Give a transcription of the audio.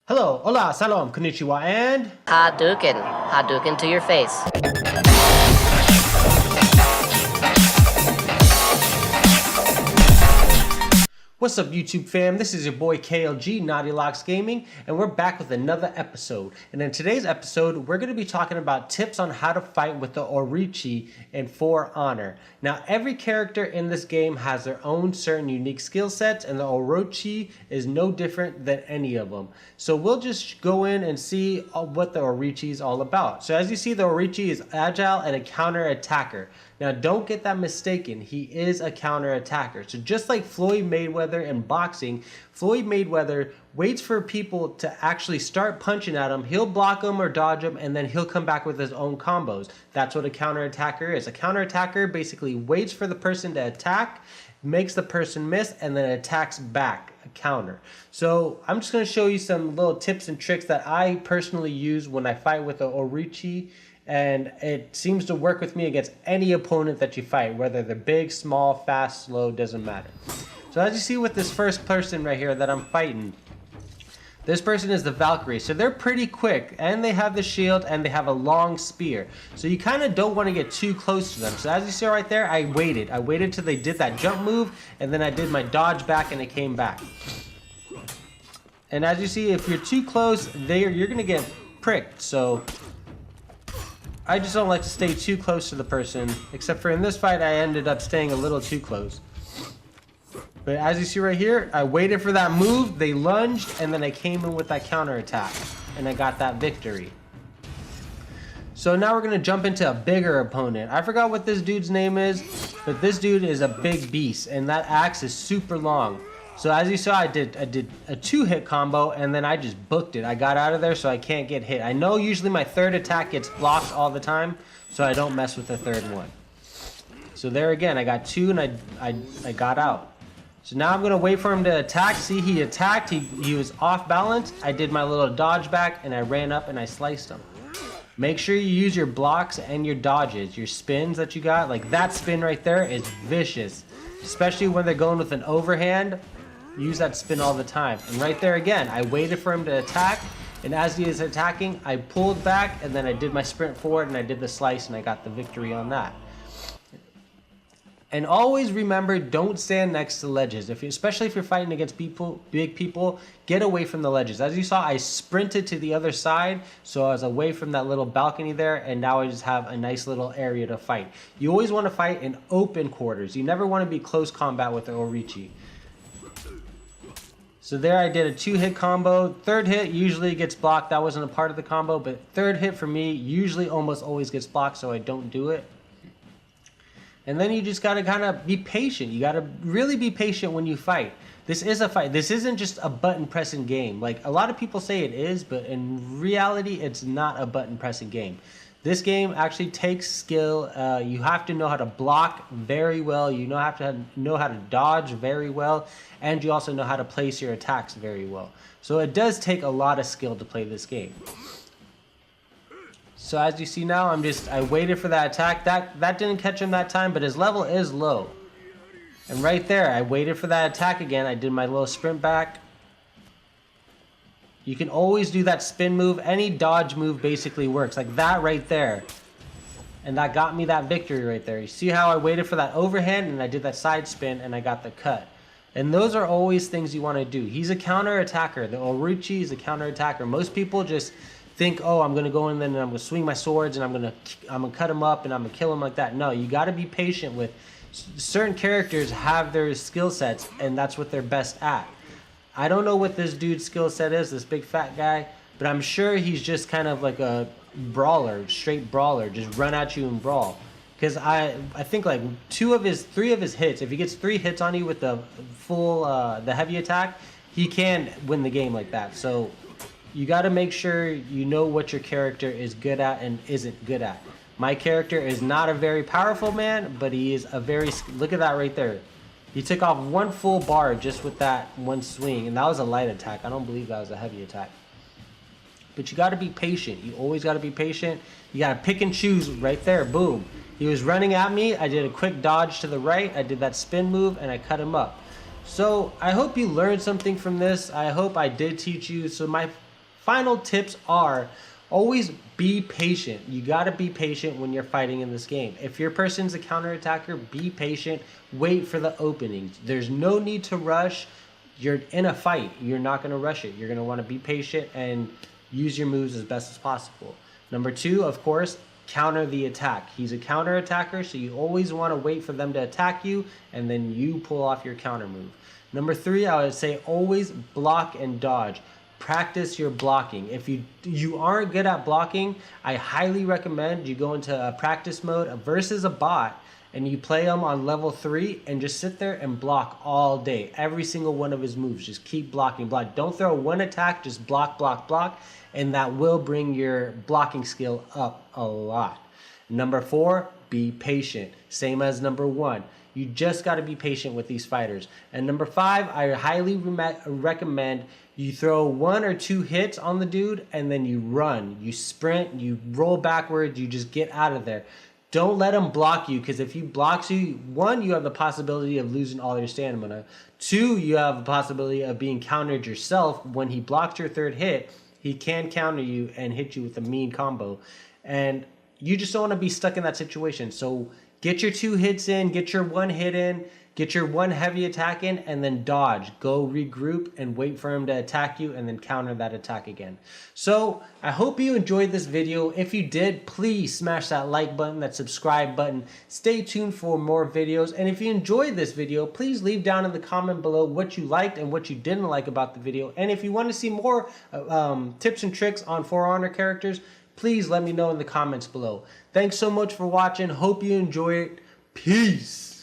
Hello, hola, salam, konnichiwa, and Hadouken. Hadouken to your face. what's up YouTube fam? This is your boy KLG, Naughty Locks Gaming, and we're back with another episode. And in today's episode, we're going to be talking about tips on how to fight with the Orochi in For Honor. Now, every character in this game has their own certain unique skill sets, and the Orochi is no different than any of them. So we'll just go in and see what the Orochi is all about. So as you see, the Orochi is agile and a counter attacker. Now, don't get that mistaken. He is a counter-attacker. So just like Floyd Mayweather in boxing, Floyd Mayweather waits for people to actually start punching at him. He'll block them or dodge them, and then he'll come back with his own combos. That's what a counter-attacker is. A counter-attacker basically waits for the person to attack, makes the person miss, and then attacks back, a counter. So I'm just going to show you some little tips and tricks that I personally use when I fight with the Orochi. And it seems to work with me against any opponent that you fight, whether they're big, small, fast, slow, doesn't matter. So as you see with this first person right here that I'm fighting, this person is the Valkyrie. So they're pretty quick, and they have the shield, and they have a long spear. So you kind of don't want to get too close to them. So as you see right there, I waited. I waited till they did that jump move, and then I did my dodge back, and it came back. And as you see, if you're too close, you're going to get pricked. So I just don't like to stay too close to the person, except for in this fight, I ended up staying a little too close. But as you see right here, I waited for that move, they lunged, and then I came in with that counter attack, and I got that victory. So now we're going to jump into a bigger opponent. I forgot what this dude's name is, but this dude is a big beast, and that axe is super long. So as you saw, I did a 2-hit combo, and then I just booked it. I got out of there so I can't get hit. I know usually my third attack gets blocked all the time, so I don't mess with the third one. So there again, I got 2 and I got out. So now I'm going to wait for him to attack. See, he attacked. He was off balance. I did my little dodge back, and I ran up and I sliced him. Make sure you use your blocks and your dodges, your spins that you got. Like that spin right there is vicious, especially when they're going with an overhand. Use that spin all the time. And right there again, I waited for him to attack, and as he is attacking, I pulled back, and then I did my sprint forward, and I did the slice, and I got the victory on that. And always remember, don't stand next to ledges. Especially if you're fighting against big people, get away from the ledges. As you saw, I sprinted to the other side, so I was away from that little balcony there, and now I just have a nice little area to fight. You always want to fight in open quarters. You never want to be close combat with the Orochi. So there I did a 2-hit combo. Third hit usually gets blocked. That wasn't a part of the combo, but third hit for me usually almost always gets blocked, so I don't do it. And then you just got to kind of be patient. You got to really be patient when you fight. This is a fight. This isn't just a button pressing game. Like a lot of people say it is, but in reality, it's not a button pressing game. This game actually takes skill. You have to know how to block very well. You have to know how to dodge very well. And you also know how to place your attacks very well. So it does take a lot of skill to play this game. So as you see now, I waited for that attack. That didn't catch him that time, but his level is low. And right there, I waited for that attack again. I did my little sprint back. You can always do that spin move. Any dodge move basically works. Like that right there. And that got me that victory right there. You see how I waited for that overhand and I did that side spin and I got the cut. And those are always things you want to do. He's a counter attacker. The Orochi is a counter attacker. Most people just think, oh, I'm going to go in there and I'm going to swing my swords and I'm going to cut him up and I'm going to kill him like that. No, you got to be patient with certain characters have their skill sets and that's what they're best at. I don't know what this dude's skill set is, this big fat guy, but I'm sure he's just kind of like a brawler, straight brawler, just run at you and brawl. Because I think like 3 of his hits, if he gets 3 hits on you with the full, the heavy attack, he can win the game like that. So you got to make sure you know what your character is good at and isn't good at. My character is not a very powerful man, but he is a very, look at that right there. He took off 1 full bar just with that 1 swing, and that was a light attack. I don't believe that was a heavy attack. But you got to be patient. You always got to be patient. You got to pick and choose right there. Boom. He was running at me. I did a quick dodge to the right. I did that spin move, and I cut him up. So I hope you learned something from this. I hope I did teach you. So my final tips are always be patient. You got to be patient when you're fighting in this game. If your person's a counterattacker, be patient. Wait for the openings. There's no need to rush. You're in a fight. You're not going to rush it. You're going to want to be patient and use your moves as best as possible. Number 2, of course, counter the attack. He's a counter attacker, so you always want to wait for them to attack you and then you pull off your counter move. Number 3, I would say always block and dodge. Practice your blocking. If you aren't good at blocking, I highly recommend you go into a practice mode versus a bot and you play him on level 3 and just sit there and block all day. Every single one of his moves. Just keep blocking, block. Don't throw one attack, just block, block, block, and that will bring your blocking skill up a lot. Number 4, be patient. Same as number 1. You just got to be patient with these fighters. And number 5, I highly recommend you throw 1 or 2 hits on the dude and then you run. You sprint, you roll backwards, you just get out of there. Don't let him block you, because if he blocks you, 1, you have the possibility of losing all your stamina. 2, you have the possibility of being countered yourself. When he blocks your 3rd hit, he can counter you and hit you with a mean combo. And you just don't want to be stuck in that situation. So get your 2 hits in, get your 1 hit in, get your 1 heavy attack in, and then dodge. Go regroup and wait for him to attack you and then counter that attack again. So I hope you enjoyed this video. If you did, please smash that like button, that subscribe button. Stay tuned for more videos. And if you enjoyed this video, please leave down in the comment below what you liked and what you didn't like about the video. And if you want to see more tips and tricks on For Honor characters, please let me know in the comments below. Thanks so much for watching. Hope you enjoy it. Peace.